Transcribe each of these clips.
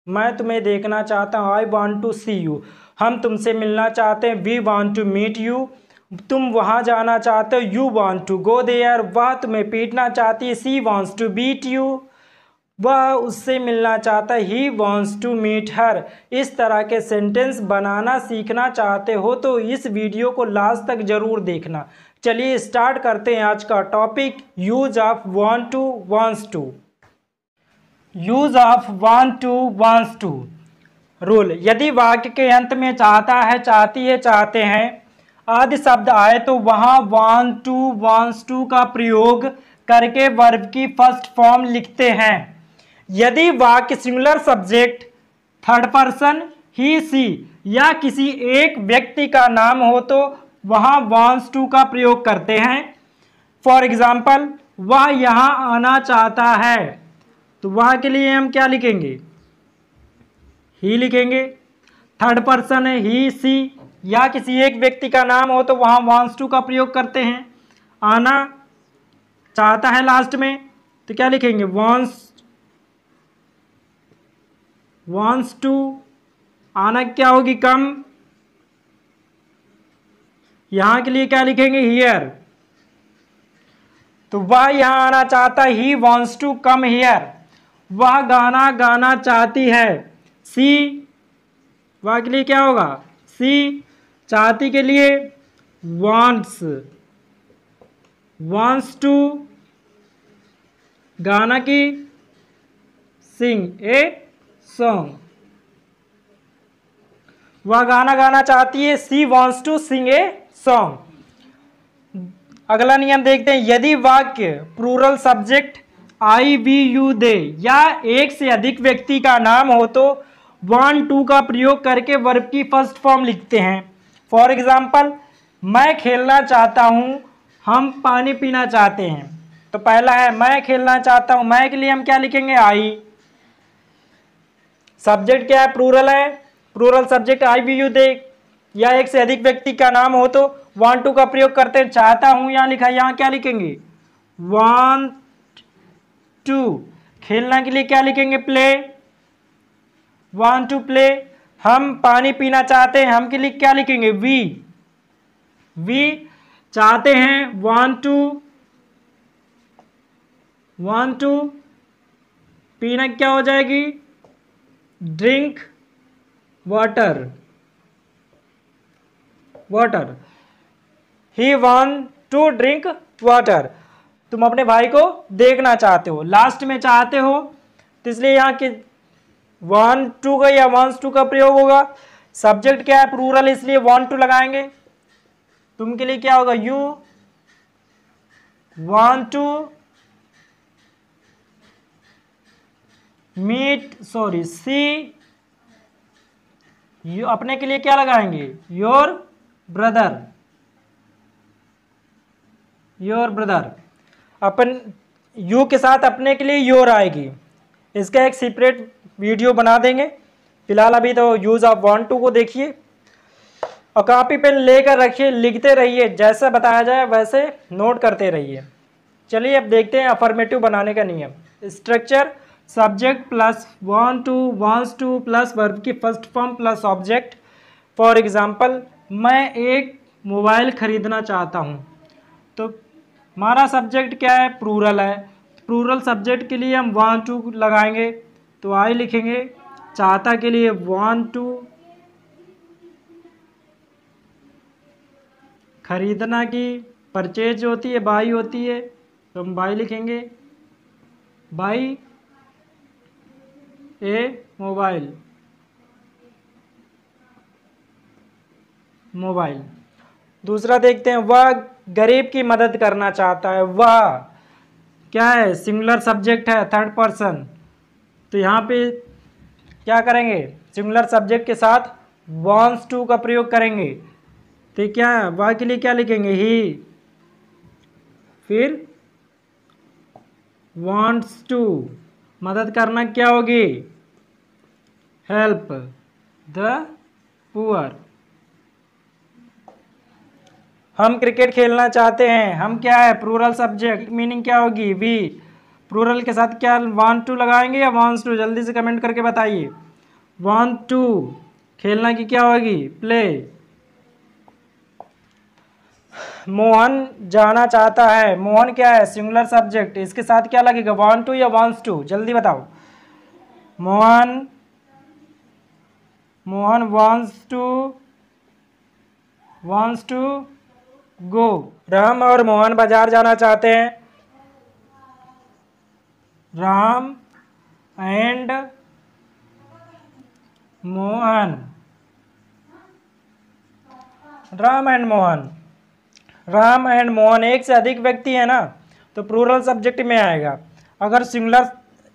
मैं तुम्हें देखना चाहता हूँ, I want to see you. हम तुमसे मिलना चाहते हैं, we want to meet you. तुम वहाँ जाना चाहते हो, you want to go there. वह तुम्हें पीटना चाहती है, she wants to beat you. वह उससे मिलना चाहता है, he wants to meet her. इस तरह के सेंटेंस बनाना सीखना चाहते हो तो इस वीडियो को लास्ट तक जरूर देखना। चलिए स्टार्ट करते हैं आज का topic, use of want to wants to. Use of want to wants to rule. यदि वाक्य के अंत में चाहता है, चाहती है, चाहते हैं आदि शब्द आए तो वहां वांट टू वांट्स टू का प्रयोग करके वर्ब की फर्स्ट फॉर्म लिखते हैं। यदि वाक्य सिंगुलर सब्जेक्ट, थर्ड पर्सन, ही सी या किसी एक व्यक्ति का नाम हो तो वहां वांट्स टू का प्रयोग करते हैं। फॉर एग्जाम्पल, वह यहां आना चाहता है तो वह के लिए हम क्या लिखेंगे, ही लिखेंगे। थर्ड पर्सन है, ही सी या किसी एक व्यक्ति का नाम हो तो वहां वांट्स टू का प्रयोग करते हैं। आना चाहता है लास्ट में तो क्या लिखेंगे, वांट्स टू। आना क्या होगी, कम। यहां के लिए क्या लिखेंगे, हियर। तो वह यहां आना चाहता है, he wants to come here. वह गाना गाना चाहती है, सी। वह के लिए क्या होगा, सी। चाहती के लिए वांट्स टू। गाना की सिंग ए सॉन्ग। वह गाना गाना चाहती है, she wants to sing a song. अगला नियम देखते हैं, यदि वाक्य plural subject, I we you they या एक से अधिक व्यक्ति का नाम हो तो वांट टू का प्रयोग करके वर्ब की फर्स्ट फॉर्म लिखते हैं। फॉर एग्जाम्पल, मैं खेलना चाहता हूं, हम पानी पीना चाहते हैं। तो पहला है मैं खेलना चाहता हूं, मैं के लिए हम क्या लिखेंगे, आई। सब्जेक्ट क्या है, प्लूरल है। Plural subject I we you they या एक से अधिक व्यक्ति का नाम हो तो वांट टू का प्रयोग करते हैं। चाहता हूं यहां लिखा, यहां क्या लिखेंगे, वांट टू। खेलना के लिए क्या लिखेंगे, प्ले। Want to play. हम पानी पीना चाहते हैं, हम के लिए क्या लिखेंगे, वी चाहते हैं, वांट टू। पीना क्या हो जाएगी, drink water. He want to drink water. तुम अपने भाई को देखना चाहते हो, लास्ट में चाहते हो तो इसलिए यहाँ के वांट टू का या वांट्स टू का प्रयोग होगा। सब्जेक्ट क्या है, प्लूरल, इसलिए वांट टू लगाएंगे। तुम के लिए क्या होगा, you want to meet, she. You अपने के लिए क्या लगाएंगे, योर ब्रदर। अपन यू के साथ अपने के लिए योर आएगी। इसका एक सेपरेट वीडियो बना देंगे। फिलहाल अभी तो यूज ऑफ वांट टू को देखिए और कॉपी पेन लेकर रखिए, लिखते रहिए, जैसा बताया जाए वैसे नोट करते रहिए। चलिए अब देखते हैं अफर्मेटिव बनाने का नियम। Structure, subject plus want to, wants to plus verb की first form plus object. For example, मैं एक मोबाइल खरीदना चाहता हूँ तो हमारा सब्जेक्ट क्या है, प्लूरल है। प्लूरल सब्जेक्ट के लिए हम वांट टू लगाएंगे तो आई लिखेंगे। चाहता के लिए वांट टू। खरीदना की परचेज होती है, बाई होती है तो हम बाई लिखेंगे, बाई ए मोबाइल। दूसरा देखते हैं, वह गरीब की मदद करना चाहता है। वह क्या है, सिंगुलर सब्जेक्ट है, थर्ड पर्सन। तो यहाँ पे क्या करेंगे, सिंगुलर सब्जेक्ट के साथ वांट्स टू का प्रयोग करेंगे। तो क्या है, वह के लिए क्या लिखेंगे, ही। फिर वांट्स टू, मदद करना क्या होगी, हेल्प द पुअर। हम क्रिकेट खेलना चाहते हैं, हम क्या है, प्लूरल सब्जेक्ट, मीनिंग क्या होगी, वी। प्लूरल के साथ क्या वांट टू लगाएंगे या वांट्स टू, जल्दी से कमेंट करके बताइए। वांट टू, खेलना की क्या होगी, प्ले। मोहन जाना चाहता है, मोहन क्या है, सिंगुलर सब्जेक्ट, इसके साथ क्या लगेगा, वांट टू या वांट्स टू, जल्दी बताओ। Mohan wants to go. Ram और मोहन बाजार जाना चाहते हैं, Ram and Mohan, Ram and Mohan, Ram and Mohan एक से अधिक व्यक्ति है ना, तो प्लूरल सब्जेक्ट में आएगा। अगर सिंगुलर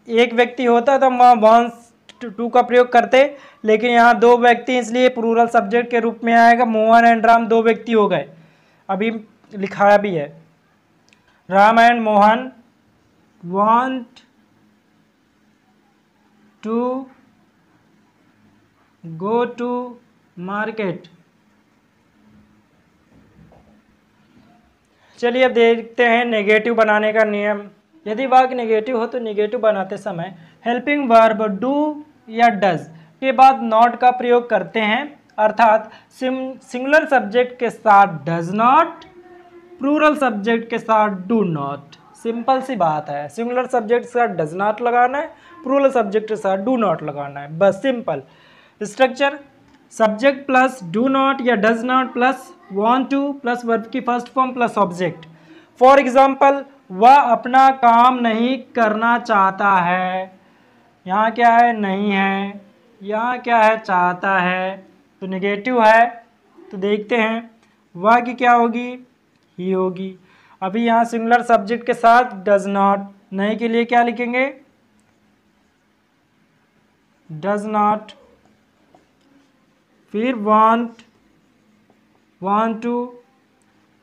एक व्यक्ति होता तो हम वहाँ वांट्स टू का प्रयोग करते, लेकिन यहाँ दो व्यक्ति इसलिए प्लूरल सब्जेक्ट के रूप में आएगा। मोहन एंड राम दो व्यक्ति हो गए, अभी लिखाया भी है। Ram and Mohan want to go to market. चलिए अब देखते हैं नेगेटिव बनाने का नियम। यदि वाक्य नेगेटिव हो तो नेगेटिव बनाते समय हेल्पिंग वर्ब डू या डज के बाद नॉट का प्रयोग करते हैं, अर्थात सिंगुलर सब्जेक्ट के साथ डज नॉट, प्लूरल सब्जेक्ट के साथ डू नॉट। सिंपल सी बात है, सिंगुलर सब्जेक्ट के साथ डज नॉट लगाना है, प्लूरल सब्जेक्ट के साथ डू नॉट लगाना है, बस simple structure. Subject plus do not या does not plus want to plus verb की first form plus object. For example, वह अपना काम नहीं करना चाहता है, यहाँ क्या है, नहीं है, यहाँ क्या है, चाहता है, तो नेगेटिव है, तो देखते हैं वह की क्या होगी, ही होगी। अभी यहाँ सिंगुलर सब्जेक्ट के साथ डज नॉट, नहीं के लिए क्या लिखेंगे, डज नॉट, फिर वांट टू,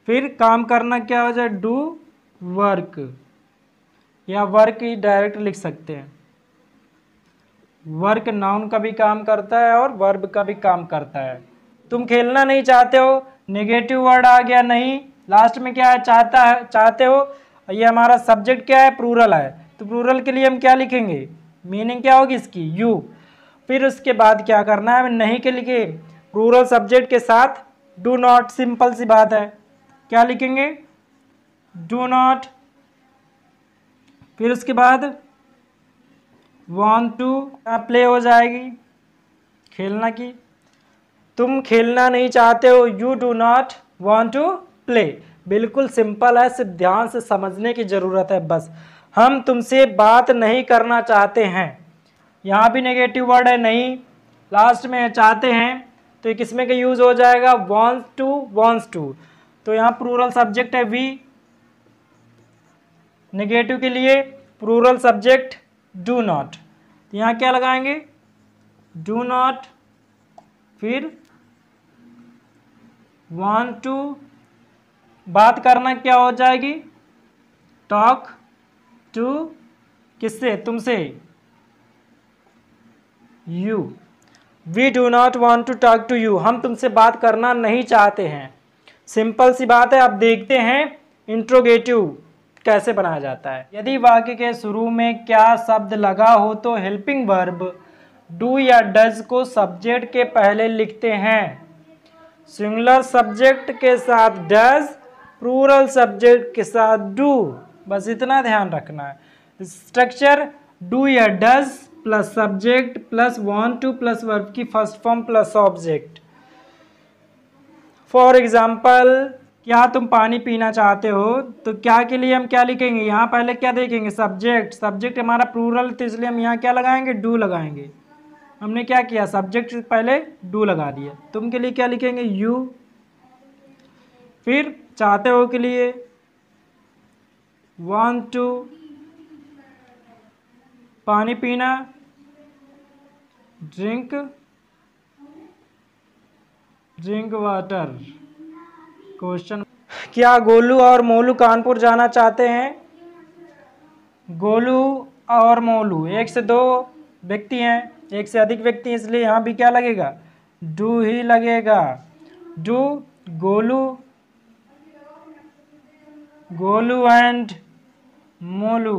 फिर काम करना क्या हो जाए, डू वर्क, या वर्क ही डायरेक्ट लिख सकते हैं। वर्क नाउन का भी काम करता है और वर्ब का भी काम करता है। तुम खेलना नहीं चाहते हो, नेगेटिव वर्ड आ गया नहीं, लास्ट में क्या है, चाहता है, चाहते हो, ये हमारा सब्जेक्ट क्या है, प्लूरल है, तो प्लूरल के लिए हम क्या लिखेंगे, मीनिंग क्या होगी इसकी, यू। फिर उसके बाद क्या करना है, नहीं के लिखे, प्लूरल सब्जेक्ट के साथ डू नॉट, सिंपल सी बात है, क्या लिखेंगे, डू नॉट, फिर उसके बाद वांट टू, प्ले हो जाएगी, खेलना की। तुम खेलना नहीं चाहते हो, you do not want to play. बिल्कुल सिंपल है, सिर्फ ध्यान से समझने की ज़रूरत है बस। हम तुमसे बात नहीं करना चाहते हैं, यहाँ भी नेगेटिव वर्ड है नहीं, लास्ट में चाहते हैं, तो ये किसमें का यूज़ हो जाएगा, वांट्स टू, तो यहाँ प्लूरल सब्जेक्ट है वी, नेगेटिव के लिए प्लूरल सब्जेक्ट डू नॉट, तो यहाँ क्या लगाएंगे, डू नॉट, फिर वांट टू, बात करना क्या हो जाएगी, टॉक टू, किससे, तुमसे, you. We do not want to talk to you, हम तुमसे बात करना नहीं चाहते हैं। सिंपल सी बात है। अब देखते हैं इंट्रोगेटिव कैसे बनाया जाता है। यदि वाक्य के शुरू में क्या शब्द लगा हो तो हेल्पिंग वर्ब डू या डज को सब्जेक्ट के पहले लिखते हैं। सिंगुलर सब्जेक्ट के साथ डज, प्लूरल सब्जेक्ट के साथ डू, बस इतना ध्यान रखना है। स्ट्रक्चर डू या does plus subject plus want to plus verb की first form plus object. For example, क्या तुम पानी पीना चाहते हो, तो क्या के लिए हम क्या लिखेंगे, यहाँ पहले क्या देखेंगे, सब्जेक्ट, सब्जेक्ट हमारा प्लूरल तो इसलिए हम यहाँ क्या लगाएंगे, डू लगाएंगे। हमने क्या किया, सब्जेक्ट पहले डू लगा दिया। तुम के लिए क्या लिखेंगे, यू। फिर चाहते हो के लिए वांट टू, पानी पीना, ड्रिंक वाटर। क्वेश्चन, क्या गोलू और मोलू कानपुर जाना चाहते हैं। गोलू और मोलू एक से दो व्यक्ति हैं, एक से अधिक व्यक्ति, इसलिए यहाँ भी क्या लगेगा, डू ही लगेगा। डू गोलू एंड मोलू,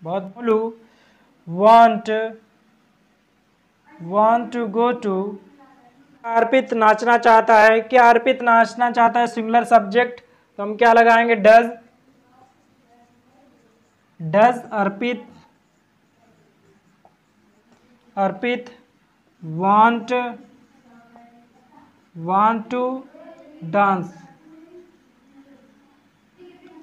बहुत Molu want to go to। अर्पित नाचना चाहता है, क्या अर्पित नाचना चाहता है सिंगुलर सब्जेक्ट, तो हम क्या लगाएंगे does. Arpit want to dance.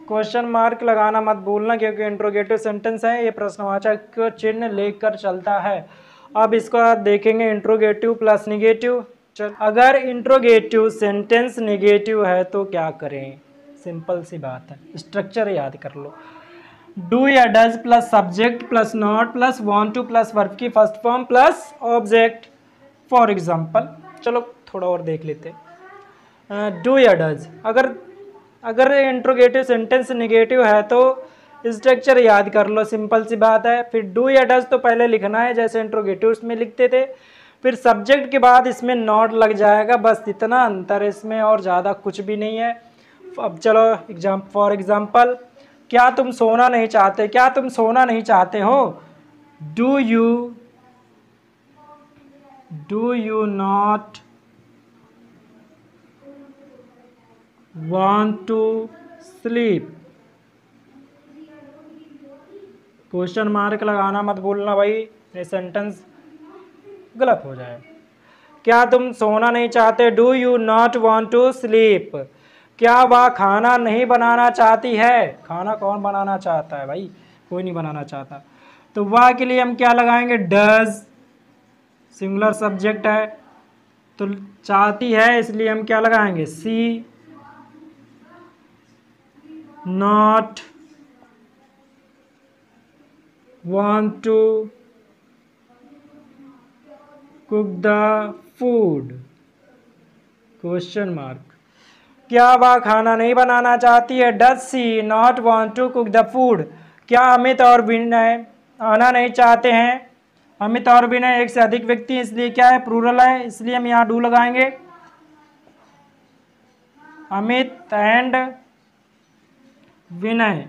Question mark लगाना मत भूलना क्योंकि इंट्रोगेटिव सेंटेंस है, ये प्रश्नवाचक को चिन्ह लेकर चलता है। अब इसको आप देखेंगे इंट्रोगेटिव प्लस निगेटिव। चल, अगर इंट्रोगेटिव सेंटेंस निगेटिव है तो क्या करें, सिंपल सी बात है, स्ट्रक्चर याद कर लो। डू या does plus subject plus not plus want to plus verb की first form plus object. For example, चलो थोड़ा और देख लेते हैं। डू या डज, अगर इंट्रोगेटिव सेंटेंस निगेटिव है तो स्ट्रक्चर याद कर लो, सिंपल सी बात है। फिर डू या डज तो पहले लिखना है जैसे इंट्रोगेटिव में लिखते थे, फिर सब्जेक्ट के बाद इसमें नॉट लग जाएगा, बस इतना अंतर है इसमें और ज़्यादा कुछ भी नहीं है। अब चलो फॉर एग्जाम्पल, क्या तुम सोना नहीं चाहते, क्या तुम सोना नहीं चाहते हो। Do you not want to sleep। Question mark लगाना मत भूलना भाई, ये सेंटेंस गलत हो जाए। क्या तुम सोना नहीं चाहते, do you not want to sleep. क्या वह खाना नहीं बनाना चाहती है, खाना कौन बनाना चाहता है भाई, कोई नहीं बनाना चाहता। तो वह के लिए हम क्या लगाएंगे डज, सिंगुलर सब्जेक्ट है तो चाहती है, इसलिए हम क्या लगाएंगे she. Not want to cook the food, question mark. क्या वह खाना नहीं बनाना चाहती है, does she not want to cook the food. क्या अमित और विनय आना नहीं चाहते हैं, अमित और विनय एक से अधिक व्यक्ति हैं, इसलिए क्या है प्लूरल है, इसलिए हम यहाँ डू लगाएंगे। Amit and Vinay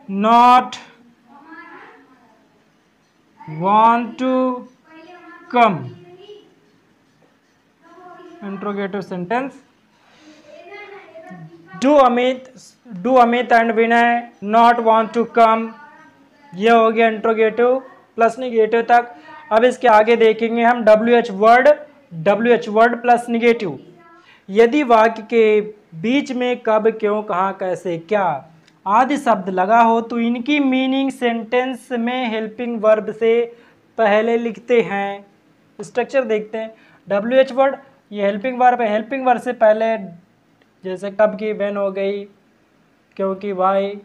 not want to come, interrogative sentence. Do Amit and Vinay not want to come, ये हो गया इंट्रोगेटिव प्लस निगेटिव तक। अब इसके आगे देखेंगे हम WH वर्ड प्लस निगेटिव। यदि वाक्य के बीच में कब, क्यों, कहाँ, कैसे, क्या आदि शब्द लगा हो तो इनकी मीनिंग सेंटेंस में हेल्पिंग वर्ब से पहले लिखते हैं। स्ट्रक्चर देखते हैं। WH वर्ड ये हेल्पिंग वर्ब है, हेल्पिंग वर्ब से पहले जैसे कब की व्हेन हो गई, क्योंकि वाई,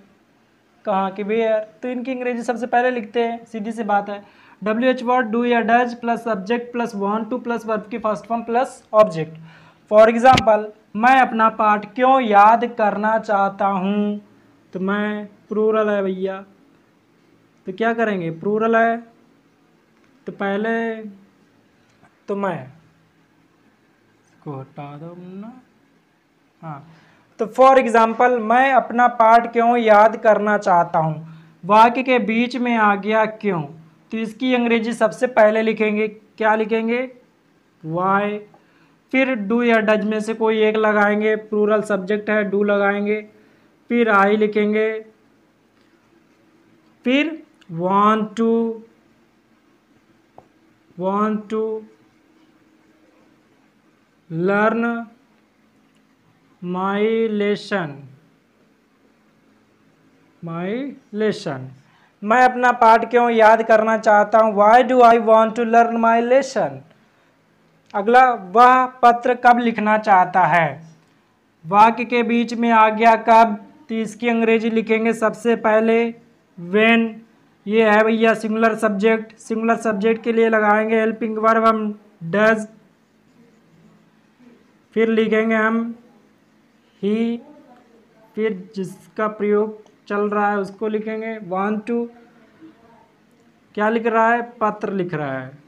कहाँ की वेयर, तो इनकी अंग्रेजी सबसे पहले लिखते हैं, सीधी सी बात है। WH वर्ड डू या does plus subject plus want to plus verb की first form plus object. For example, मैं अपना पाठ क्यों याद करना चाहता हूँ, तो मैं प्लूरल है भैया, तो क्या करेंगे प्लूरल है तो पहले तो मैं को हटा दो ना, हाँ। तो फॉर एग्जाम्पल, मैं अपना पाठ क्यों याद करना चाहता हूँ, वाक्य के बीच में आ गया क्यों, तो इसकी अंग्रेजी सबसे पहले लिखेंगे, क्या लिखेंगे वाई। फिर डू या डज में से कोई एक लगाएंगे, प्लूरल सब्जेक्ट है डू लगाएंगे, फिर आई लिखेंगे, फिर want to learn my lesson. मैं अपना पाठ क्यों याद करना चाहता हूँ, why do I want to learn my lesson. अगला, वह पत्र कब लिखना चाहता है, वाक्य के बीच में आ गया कब, तो इसकी अंग्रेजी लिखेंगे सबसे पहले व्हेन। ये है भैया सिंगुलर सब्जेक्ट के लिए लगाएंगे हेल्पिंग वर्ब हम डज, फिर लिखेंगे हम ही, फिर जिसका प्रयोग चल रहा है उसको लिखेंगे want टू, क्या लिख रहा है पत्र लिख रहा है,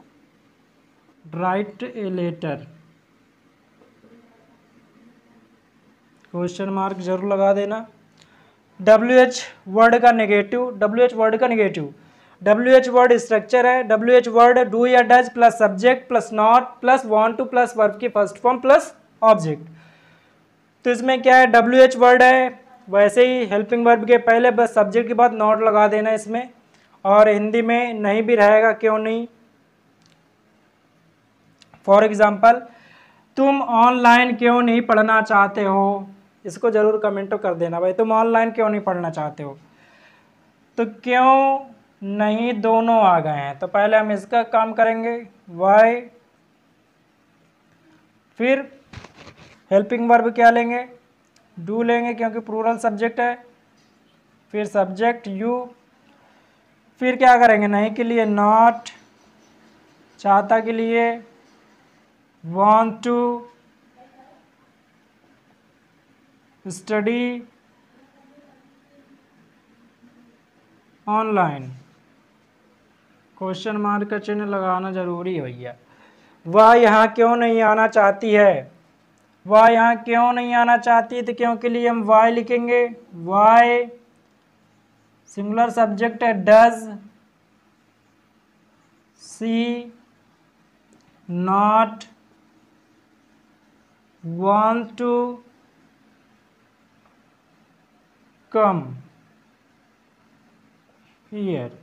write a letter, question mark जरूर लगा देना। WH वर्ड का नेगेटिव, WH वर्ड का नेगेटिव, WH वर्ड स्ट्रक्चर है, WH वर्ड डू या does plus subject plus not plus want to plus verb की फर्स्ट फॉर्म प्लस ऑब्जेक्ट। तो इसमें क्या है, WH वर्ड है, वैसे ही हेल्पिंग वर्ब के पहले बस सब्जेक्ट के बाद नॉट लगा देना इसमें, और हिंदी में नहीं भी रहेगा, क्यों नहीं। फॉर एग्जाम्पल, तुम ऑनलाइन क्यों नहीं पढ़ना चाहते हो, इसको जरूर कमेंट कर देना भाई, तुम ऑनलाइन क्यों नहीं पढ़ना चाहते हो। तो क्यों नहीं दोनों आ गए हैं, तो पहले हम इसका काम करेंगे वाई, फिर हेल्पिंग वर्ब क्या लेंगे, डू लेंगे क्योंकि प्लूरल सब्जेक्ट है, फिर सब्जेक्ट यू, फिर क्या करेंगे, नहीं के लिए नॉट, चाहता के लिए want to, study online, question mark का चिन्ह लगाना जरूरी है भैया। वह यहाँ क्यों नहीं आना चाहती है, वह यहाँ क्यों नहीं आना चाहती है, तो क्यों के लिए हम वाई लिखेंगे, वाई सिंगुलर सब्जेक्ट है, does she not want to come here.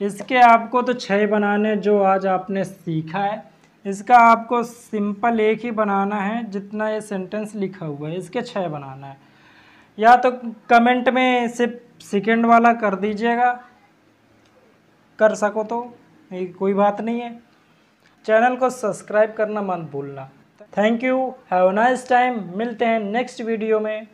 इसके आपको तो 6 बनाने जो आज आपने सीखा है, इसका आपको सिंपल एक ही बनाना है, जितना ये सेंटेंस लिखा हुआ है इसके 6 बनाना है, या तो कमेंट में सिर्फ सेकंड वाला कर दीजिएगा, कर सको तो कोई बात नहीं है। चैनल को सब्सक्राइब करना मत भूलना। Thank you, have a nice time, मिलते हैं नेक्स्ट वीडियो में।